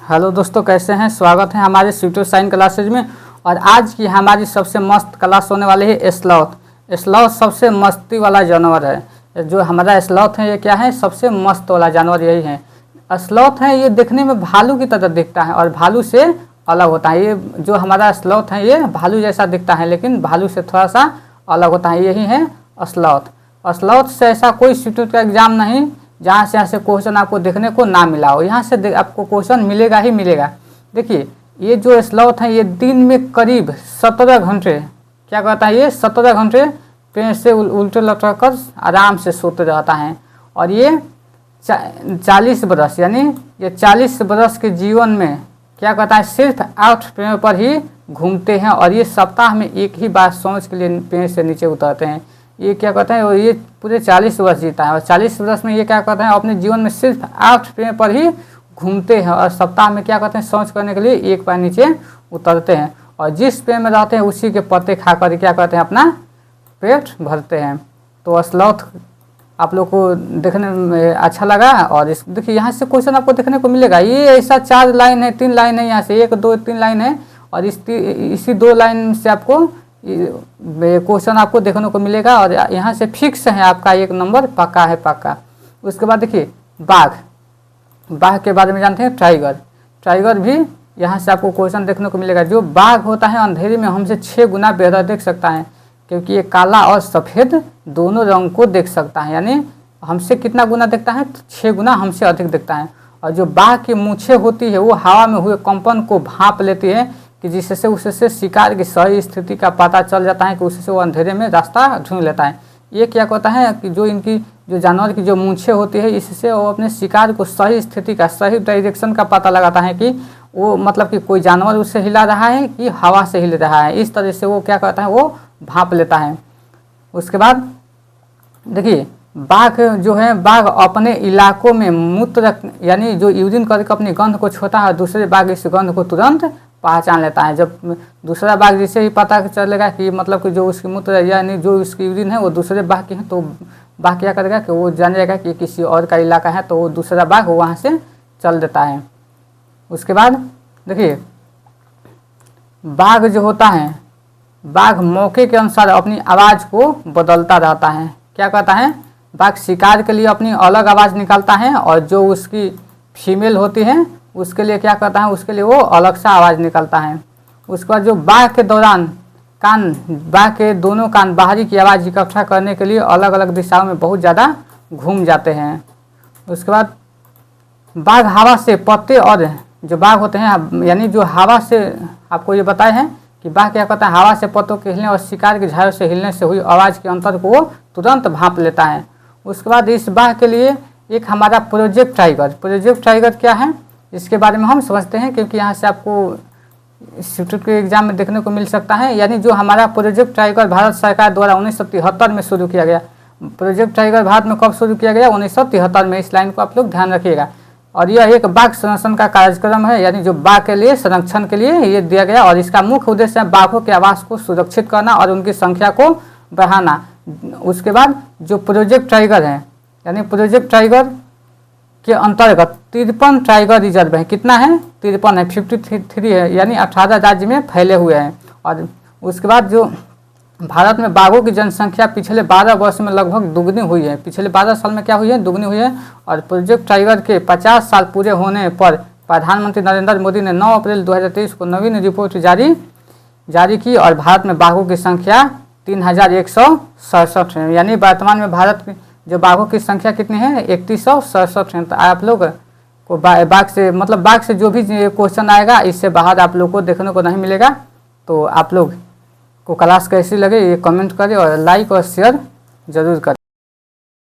Hello दोस्तों, कैसे हैं? स्वागत है हमारे स्यूटो साइन क्लासेज में। और आज की हमारी सबसे मस्त क्लास होने वाली है स्लॉथ। स्लॉथ सबसे मस्ती वाला जानवर है। जो हमारा स्लॉथ है ये क्या है? सबसे मस्त वाला जानवर यही है। स्लॉथ है ये देखने में भालू की तरह दिखता है और भालू से अलग होता है। ये जो हमारा स्लॉथ है ये भालू जैसा दिखता है लेकिन भालू से थोड़ा सा अलग होता है। यही है स्लॉथ। स्लॉथ से ऐसा कोई इंस्टीट्यूट का एग्जाम नहीं जहाँ से क्वेश्चन आपको देखने को ना मिला हो। यहाँ से आपको क्वेश्चन मिलेगा ही मिलेगा। देखिए ये जो स्लॉथ है ये दिन में करीब 17 घंटे क्या कहता है, ये 17 घंटे पेड़ से उल्टे लटक कर आराम से सोते रहता है। और ये 40 बरस यानी ये 40 बरस के जीवन में क्या कहता है, सिर्फ 8 पेड़ पर ही घूमते हैं। और ये सप्ताह में एक ही बार सोच के लिए पेड़ से नीचे उतरते हैं। ये क्या कहते हैं, और ये पूरे 40 वर्ष जीता है। और 40 वर्ष में ये क्या कहते हैं, अपने जीवन में सिर्फ 8 पेड़ पर ही घूमते हैं। और सप्ताह में क्या कहते हैं, शौच करने के लिए एक बार नीचे उतरते हैं। और जिस पेड़ में रहते हैं उसी के पत्ते खाकर क्या कहते हैं, अपना पेट भरते हैं। तो स्लॉथ आप लोग को देखने में अच्छा लगा। और इस देखिए यहाँ से क्वेश्चन आपको देखने को मिलेगा। ये ऐसा 4 लाइन है, 3 लाइन है, यहाँ से 1 2 3 लाइन है। और इसी 2 लाइन से आपको क्वेश्चन आपको देखने को मिलेगा। और यहाँ से फिक्स है आपका 1 नंबर पक्का है, पक्का। उसके बाद देखिए बाघ के बारे में जानते हैं। टाइगर भी यहाँ से आपको क्वेश्चन देखने को मिलेगा। जो बाघ होता है अंधेरे में हमसे 6 गुना बेहतर देख सकता है, क्योंकि ये काला और सफ़ेद दोनों रंग को देख सकता है। यानी हमसे कितना गुना देखता है? 6 गुना हमसे अधिक देखता है। और जो बाघ की मूछें होती है वो हवा में हुए कंपन को भांप लेती है, कि जिससे उससे शिकार की सही स्थिति का पता चल जाता है, कि उससे वो अंधेरे में रास्ता ढूंढ लेता है। ये क्या कहता है कि जो जानवर की जो मूंछें होती है इससे वो अपने शिकार को सही स्थिति का, सही डायरेक्शन का पता लगाता है, कि वो मतलब कि कोई जानवर उससे हिला रहा है कि हवा से हिल रहा है। इस तरह से वो क्या कहता है, वो भांप लेता है। उसके बाद देखिए बाघ जो है, बाघ अपने इलाकों में मूत्र यानी जो यूरिन करके अपनी गंध को छोड़ता है, दूसरे बाघ इस गंध को तुरंत पहचान लेता है। जब दूसरा बाघ जिसे ही पता चलेगा कि मतलब कि जो उसकी मूत्र यानी जो उसकी यूरिन है वो दूसरे बाघ की है, तो बाघ क्या करेगा कि वो जान जाएगा कि किसी और का इलाका है, तो वो दूसरा बाघ वहाँ से चल देता है। उसके बाद देखिए बाघ जो होता है, बाघ मौके के अनुसार अपनी आवाज़ को बदलता रहता है। क्या कहता है, बाघ शिकार के लिए अपनी अलग आवाज़ निकालता है, और जो उसकी फीमेल होती है उसके लिए क्या करता है, उसके लिए वो अलग सा आवाज़ निकालता है। उसके बाद जो बाघ के दौरान बाघ के दोनों कान बाहरी की आवाज़ इकट्ठा करने के लिए अलग अलग दिशाओं में बहुत ज़्यादा घूम जाते हैं। उसके बाद बाघ हवा से पत्ते, और जो बाघ होते हैं यानी जो हवा से आपको ये बताए हैं कि बाघ क्या करता है, हवा से पत्तों के हिलने और शिकार के झाड़ों से हिलने से हुई आवाज़ के अंतर को वो तुरंत भांप लेता है। उसके बाद इस बाघ के लिए एक हमारा प्रोजेक्ट टाइगर क्या है इसके बारे में हम समझते हैं, क्योंकि यहाँ से आपको इंस्टीट्यूट के एग्जाम में देखने को मिल सकता है। यानी जो हमारा प्रोजेक्ट टाइगर भारत सरकार द्वारा 1973 में शुरू किया गया। प्रोजेक्ट टाइगर भारत में कब शुरू किया गया? 1973 में। इस लाइन को आप लोग ध्यान रखिएगा। और यह एक बाघ संरक्षण का कार्यक्रम है, यानी जो बाघ के लिए संरक्षण के लिए ये दिया गया। और इसका मुख्य उद्देश्य है बाघों के आवास को सुरक्षित करना और उनकी संख्या को बढ़ाना। उसके बाद जो प्रोजेक्ट टाइगर है, यानी प्रोजेक्ट टाइगर के अंतर्गत 53 टाइगर रिजर्व है। कितना है? 53 है, 53 है, यानी 18 राज्य में फैले हुए हैं। और उसके बाद जो भारत में बाघों की जनसंख्या पिछले 12 वर्ष में लगभग दुगनी हुई है। पिछले 12 साल में क्या हुई है? दुगनी हुई है। और प्रोजेक्ट टाइगर के 50 साल पूरे होने पर प्रधानमंत्री नरेंद्र मोदी ने 9 अप्रैल 2023 को नवीन रिपोर्ट जारी की। और भारत में बाघों की संख्या 3167 है। यानी वर्तमान में भारत की जो बाघों की संख्या कितनी है? 3167 है। तो आप लोग को बाघ से जो भी क्वेश्चन आएगा इससे बाहर आप लोग को देखने को नहीं मिलेगा। तो आप लोग को क्लास कैसी लगे ये कमेंट करें और लाइक और शेयर जरूर करें।